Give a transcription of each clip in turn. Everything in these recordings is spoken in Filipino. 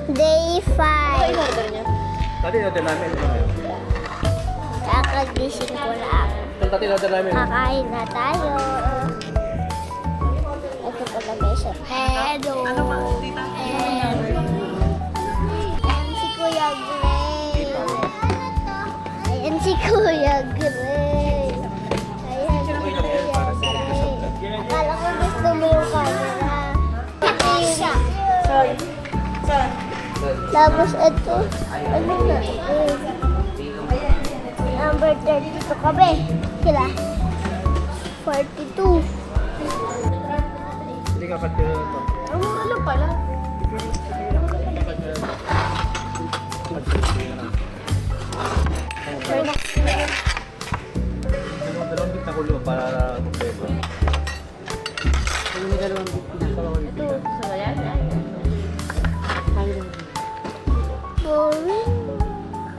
Day 5. In-order niya? Tati, order namin. Kakagising ko lang. Tati, order namin. Kakain na tayo. Ito pala mesa. Hello. Ano ba? Ayan si Kuya Gray. Ayan si Kuya Gray. Ayan si Kuya Gray. Akala ko gusto mo yung camera. Saan? Saan? Tapos ito, ano na? Number 32 kami. Sila. 42. Hindi ka pati ito. Ano pala? Dalawang bit na kulo para kumpleto. Ano may dalawang bit na? Ito, sa yan? Boring.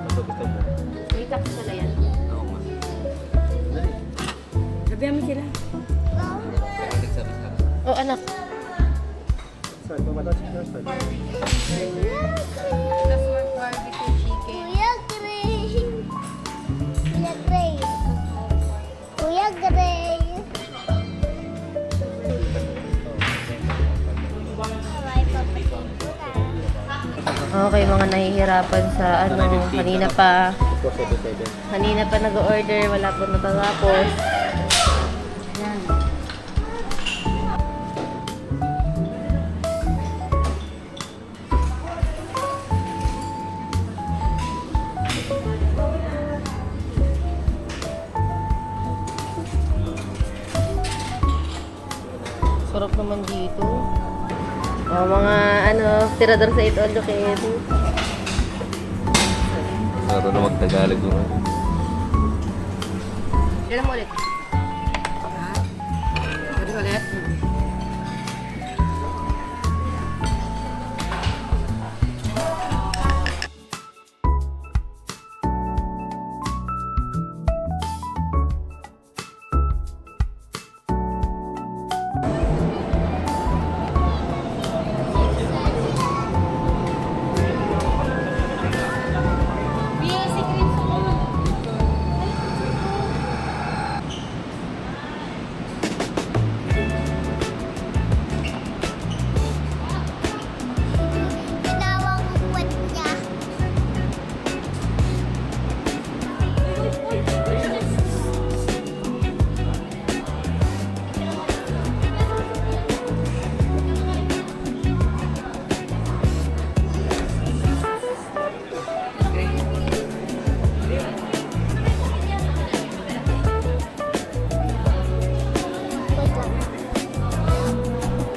Gusto mo. May tapos sa layan. Oo nga. Dali. Sabihan mo sila. Sabi-sabi. Oh, anak. Saan? Mamatouch ka saan? Kuya Gray. Kuya Gray. Kuya Gray. Okay, mga nahihirapan sa kanina pa nag-order, wala po natatapos. Yan. Sarap naman dito. Mga tirador sa ito, loket. Laro na mag-Tagalog mo. Ilan mo ulit? Ulit? Tinawag ko kwat niya.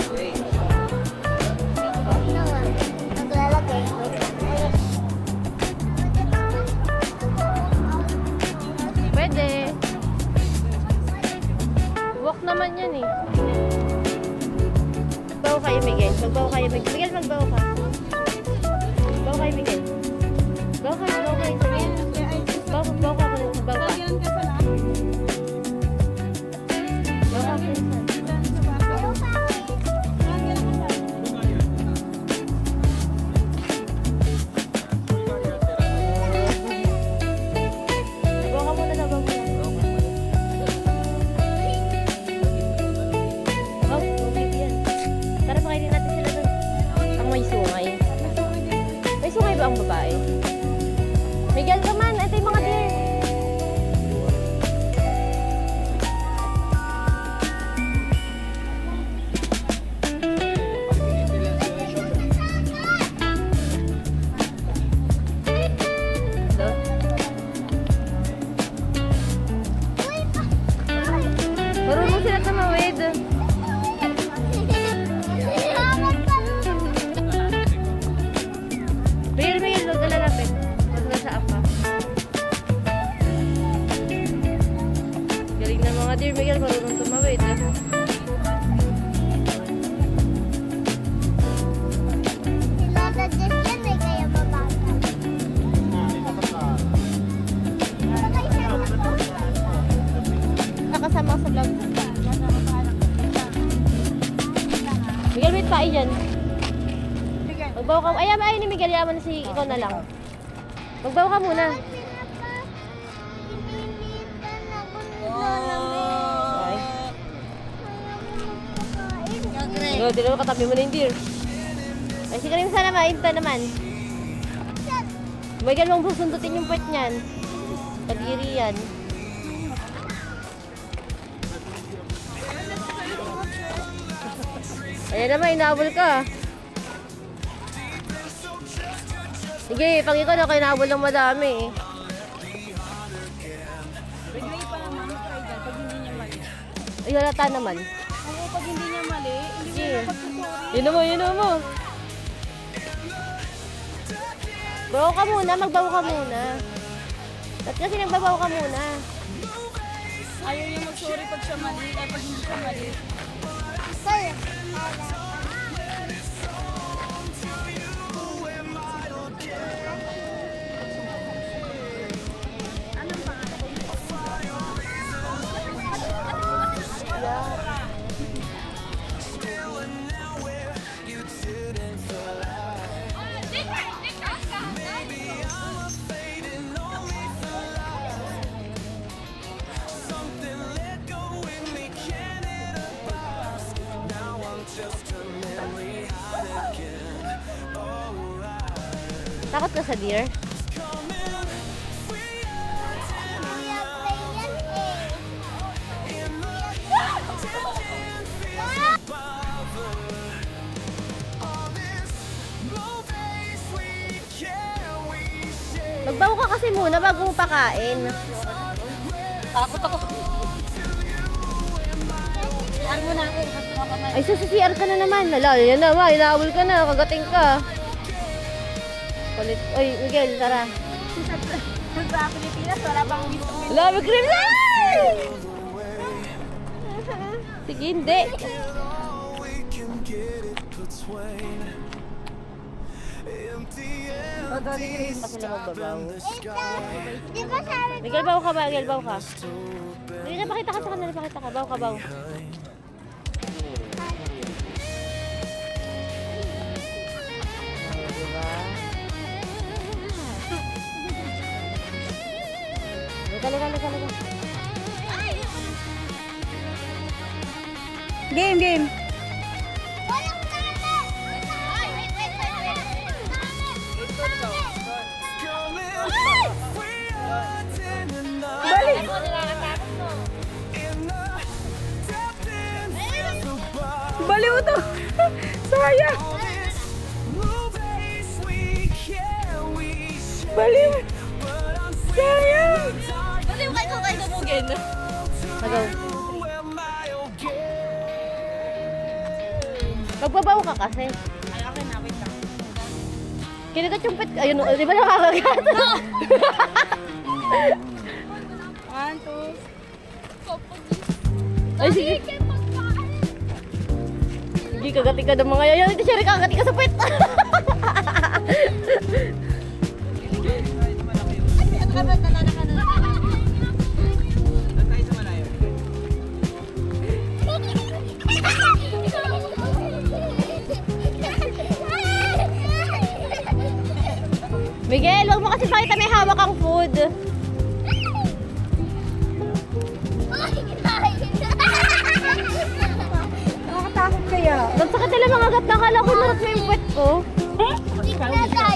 Wait lang. Ano nga? Naglalagay. Wait lang. Pwede. Walk naman yan eh. Magbaho kayo, Miguel. Magbaho kayo, Miguel. Miguel, magbaho ka. Magbaho kayo, Miguel. Magbaho ka, magbaho kayo. Magbaho ka. Magbaho ka. Magbaho ka muna, magbaho ka. Oh, okay yan. Tara, pakainin natin sila doon. Ang may sungay. May sungay ba ang babae? Miguel, come on. Ito yung mga deer. Ito. Marunong sila tumawid. Miguel, huwag ka lalapit. Huwag nasa apa. Galing na mga deer, Miguel. Marunong tumawid. Lola Jess yan eh, kaya mabagal. Nakasama ko sa vlog. Miguel, wait tayo dyan. Magbaw ka. Ayaw ni Miguel, yaman si ikaw na lang. Magbaw ka muna. Okay. Di naman katabi mo na yung deer. Ay, si Karim sana mainta naman. Miguel, mong susundutin yung puwet niyan. Tagiri yan. Ayan naman, inaabol ka. Sige, pag ikaw na kayo inaabol ng madami eh. Bigay pa naman, try dyan, pag hindi niya mali. Ay, halata naman. Oo, pag hindi niya mali, hindi Sige. mo pagsusuri. Yun mo. Bawa ka muna, magbawa ka muna. Ba't kasi nagbabawa ka muna? Ayaw niya mag-sorry pag siya mali, pag hindi siya mali. Takot ka sa deer? Magbago ka kasi muna bago mo pakain. Takot ako. Saan mo na ako, kasuha ka man. Ay, CR ka na naman. Lalo, yan naman. Inaawol ka na. Kagating ka. Kulit. Oy, Miguel, tara. Sa Pilipinas, wala bang gusto mo? Wala, may cream na! Sige, hindi. Kasi na magbabaw. Di ba sabi Miguel, baw ka ba? Miguel, baw ka. Miguel, pakita ka sa kanila. Pakita ka. Baw ka, baw. Liga. Game. walang namin? Ay, wait. Baliw to. Sayang. Baliw. Sayang. Baliw kayo dumugin. Magaw. Magbabaw ka kasi. Ay, okay na, wait lang. Kinagat yung pet. Ayun, di ba nakakagat? 1, 2. Ay, sige. Sige, kagati ka ng mga yayan. Ito siya rin kagati ka sa pet. Miguel, wag mo kasi pakita may hawak ang food. Nakakatakot kaya. Nagsakit nila mga gat na kala ko narot mo yung puwet ko.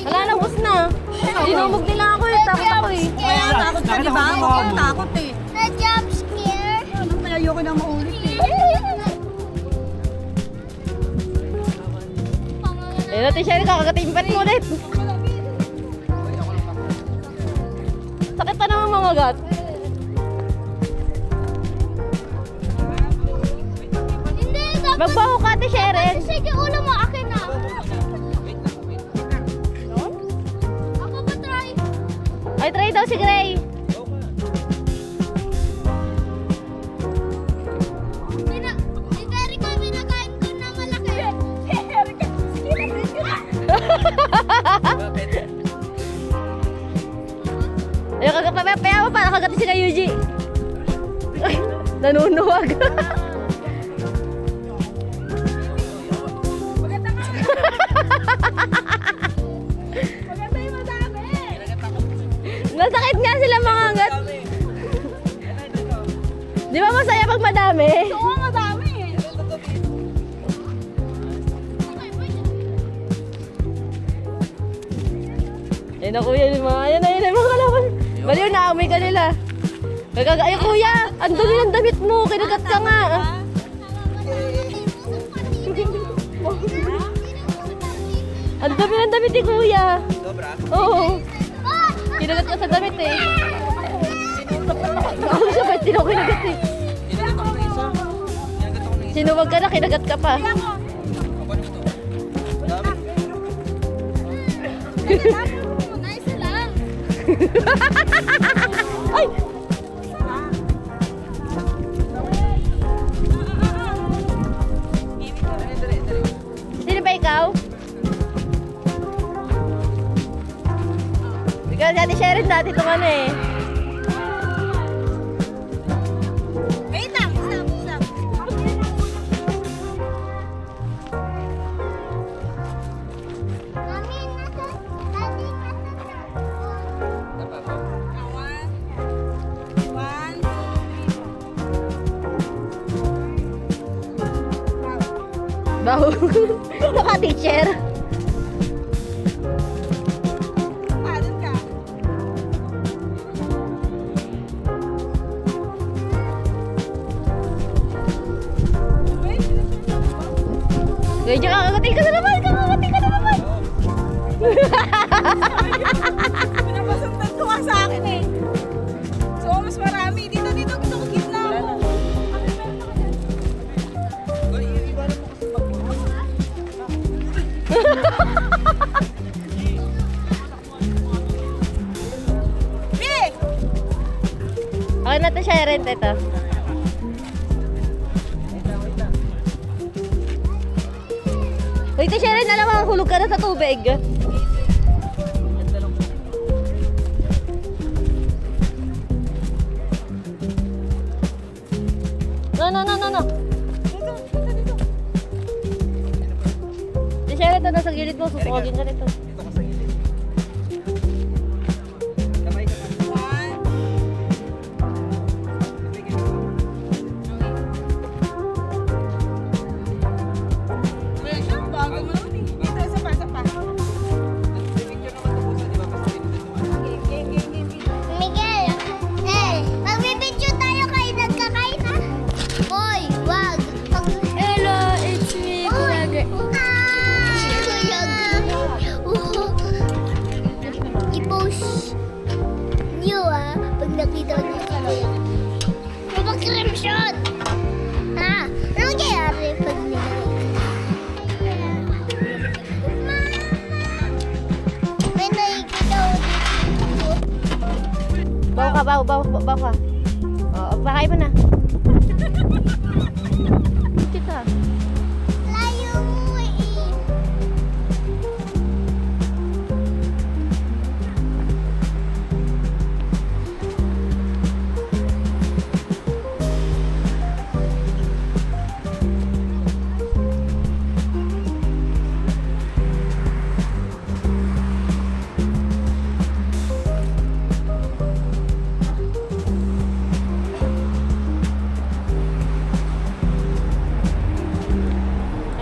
Wala na, bus na. Dinumog nila ako eh. Takot ako eh. Kaya takot ka, di ba? Huwag kang takot eh. Na-jump scare. Ano, may ayoko na maulit eh. Ayun natin siya rin kakagating yung puwet mo ulit. Sakit pa naman mga gat. Hindi, dapat. Magbaho ka, Ate Sharon. Sige, ulo mo, akin na. Ako ba try? Ay, try daw si Gray. Si Terry ko, minakain ko na malaki. Ayun, kagapapaya mo para kagati si na Yuji. Ay, nanunuwag. Di ba masaya pag madami? Oo, madami. Ayun na kuya, yung mga, ayun na yung mga kalaban. Baliw na, amoy ka nila. Ay kuya, ang dumi ng damit mo, kinagat ka nga. Ang dumi ng damit ni kuya. Sobra? Oo. Kinagat ka sa damit eh. Ako siya pa, hindi ako kinagat eh. Kinagat ako ng isa. Kinagat ako ng isa. Sinuwag ka na, kinagat ka pa. Ako na ito. Dami. Nice lang. Ay! Sino ba ikaw? Ikaw si Ate Sharon dati itong ano eh. Wait lang, stop. Mami, nasa, dati Tapa ko. One, Baho. Naka-teacher. doon ka. Ganyan kakagating ka na naman. Kakagating ka na naman. Pinapasuntan ko nga sa akin eh. So, mas marami. Dito, gusto ko gitna ako. Uy, iba na mo kasi Big! Ako na ito Sharon, ito. Wait, Sharon, alam mo, hulog ka na sa tubig. No. Si Sharon, ito nasa gilid mo, susukagin ka nito. Ito ka sa gilid. Kamay ka pa. One. Wala siya, bago mo naman eh. Dito, isa pa. Picture naman ito pusa, di ba? Kasi pinindot naman. Game. Miguel, magbibidyo tayo kayo nagkakain ha? Boy, wag. Hello, it's me, Kuya I-post niyo pag nakita niyo si Kuya. May mag-screenshot. Ha? Ano mangyayari pag may nakikita ko dito. Bawa ka, bawa ka. O, pakay mo na. Kita. Layo mo eh.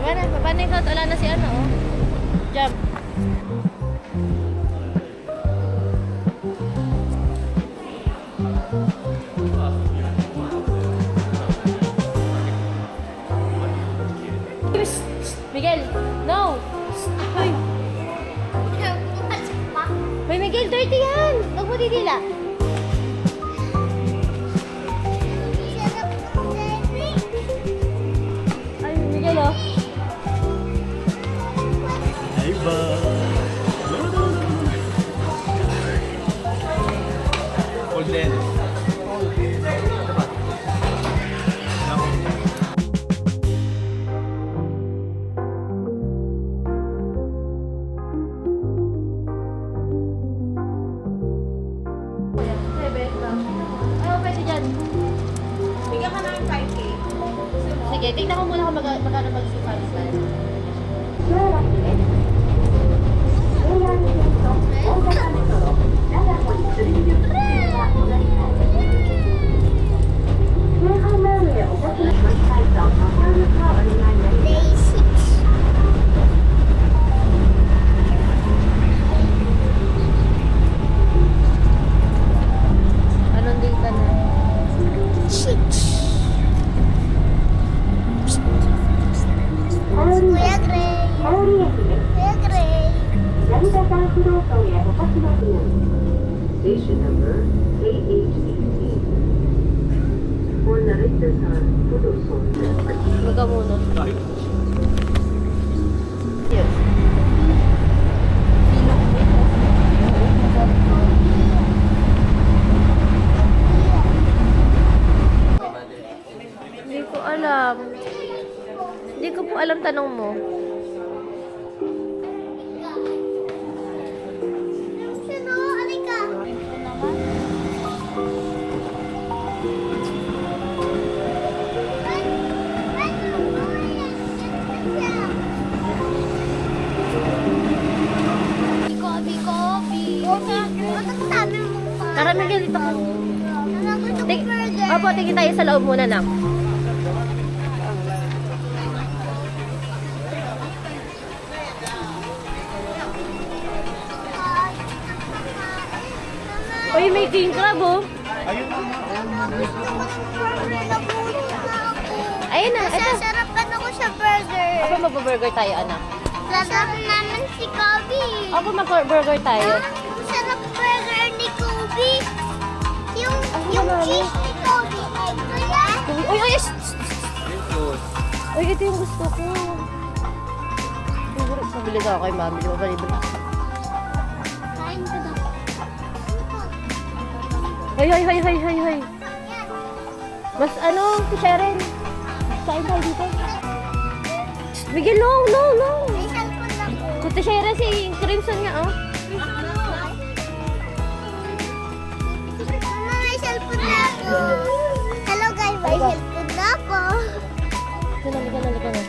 Tama na, paano yung count? Wala na si ano, oh. Jump. Miguel, no! Hoy! Hoy, Miguel, dirty yan! Huwag mo didila. Ay, Miguel, oh. Golden. Ano pwede dyan? Bigyan ka namin 5K. Sige, tingnan ko muna kung magkano mag-sufalisan. Station number AH18. For Narita-san, Fudoson. Maga muna. Yes. Hindi ko alam. Hindi ko po alam tanong mo. Sino? Alika. Tara, Miguel, dito ka. Ting Burger. Opo, tingin tayo sa loob muna, nak. Uy, may king crab, oh. Ayun na, ito. Sasarapan ako sa burger. Ako, mag-burger tayo, anak. Sarap naman si Kobe. Ako, mag-burger tayo. Sarap burger ni Kobe. Yung naman? cheese ni Kobe. Ay, kuya. Uy, uy, shh, shh, shh. Uy, ito yung gusto ko. Mabili ka ako kay mami. Di ba balibili? Kain ka daw. Hoy, hoy, hoy, hoy, hoy, hoy. Mas ano, si Sharon. Kain tayo dito. Miguel, no, no, no. May cellphone ako. Kuti Sharon, si Crimson nga, oh. Mama, may cellphone na ako. Hello guys, may cellphone na ako. Halika na.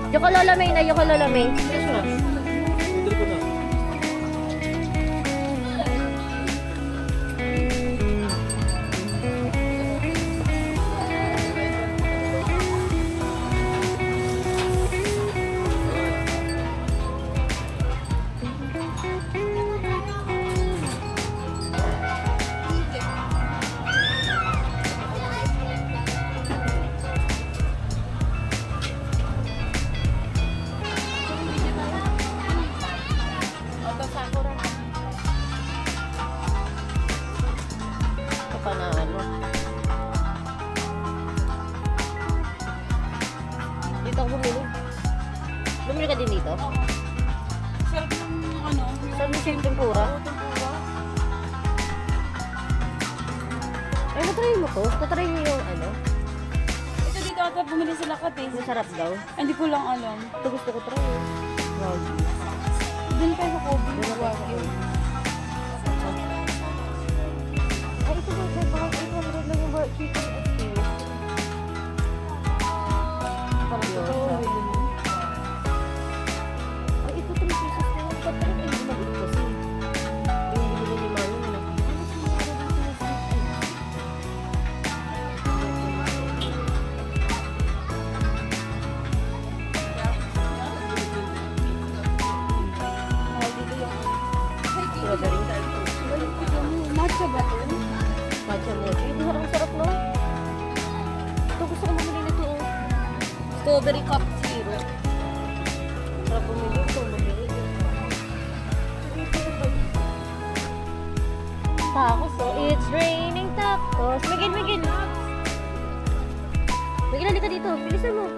Yoko Lola May na, Yoko Lola May. Yes, ma. Order ko na. Ito pa na ano. Dito ako bumili. Bumili ka din dito? Sarap ng ano. Saan yung same tempura? Ay, natry mo to? Natry mo yung ano? Ito dito ata bumili sila kati. Masarap daw. Hindi ko lang alam. Ito gusto ko try. Wow. Doon pa sa Kobe. Wagyu. Ay, ito ba? Parang 800 lang yung chicken experience. Parang ito. Ay, ito 3 pieces na yung patay. Ay, hindi mabili kasi. Yung binili ni Mami na. Strawberry. Matcha ba ito? Matcha mochi. Ito ang sarap, no? Ito, gusto ko mamili nito, oh. Strawberry cup zero. Sarap bumili. Ito, mamili. Tacos, oh. It's raining tacos. Miguel, Miguel. Miguel, halika dito. Bilisan mo.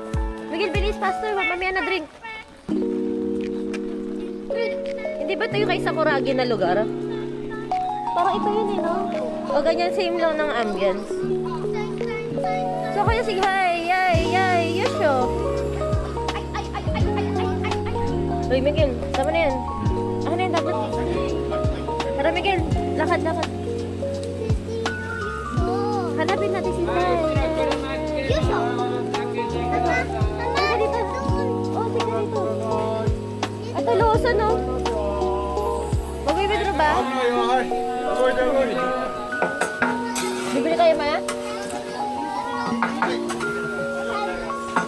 Miguel, bilis. Faster. Mamaya na drink. Hindi ba ito yung kay Sakuragi na lugar? Parang ito yun, eh, no? O ganyan, same lang ng ambience. So, kaya sige, yay, yosho. Uy, Miguel, tama na yan. Ako na yan, dapat. Tara, Miguel, lakad. Hanapin natin si Tay. Yuso. Mama, Sige dito. Oh, sige dito. Ito, Lawson, no? Mag-withdraw ba? Bibili kayo, Maya?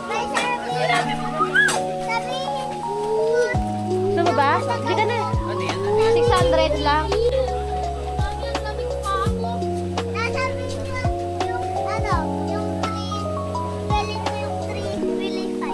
may sarap yun. Sabihin. Gusto mo ba? Hindi ka na. Ano yan? 600 lang. Nasabi ko yung ano, yung 3. Bili ko yung 3. Bili 5.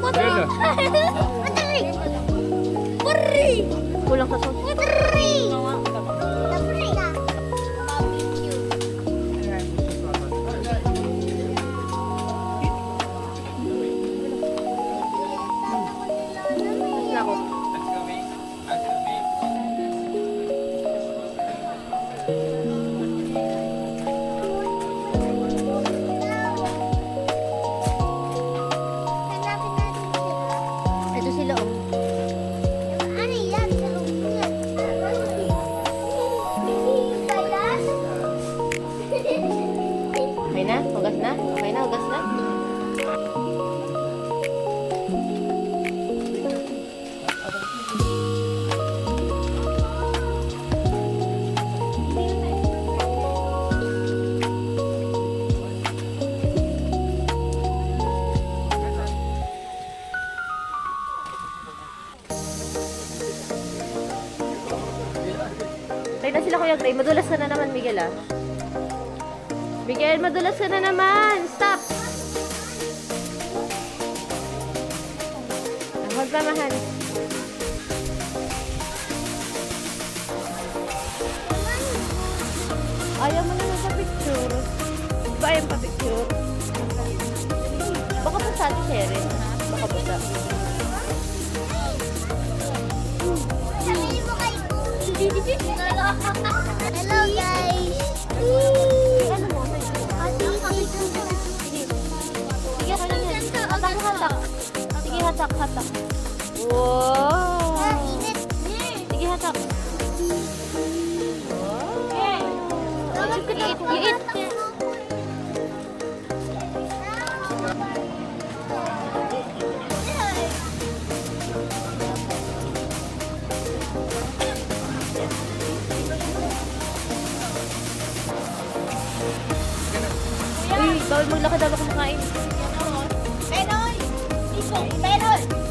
Madali! Puri! Kulang sa sauce. Puri! Puri! Barbecue. Nako. Hanapin natin sila. Ito sila oh. Ano yan? Sa loob yan. Okay na? Hugas na? Okay na? Hugas na? Tayo na sila Kuya Gray. Madulas ka na naman, Miguel ah. Miguel, madulas ka na naman. Stop! Hold pa, mahal. Ayaw mo naman sa picture. Ba ayaw pa picture? Baka pa sa atin, Sherry. Baka pa sa. Sabihin mo kay Hello guys! Ano mo? Sige. Sige, kaya yan. Hatak, hatak. Sige, hatak, hatak. Wow! Sige, hatak. You eat. Uy, bawal maglakad ako kumakain. Penoy! Penoy!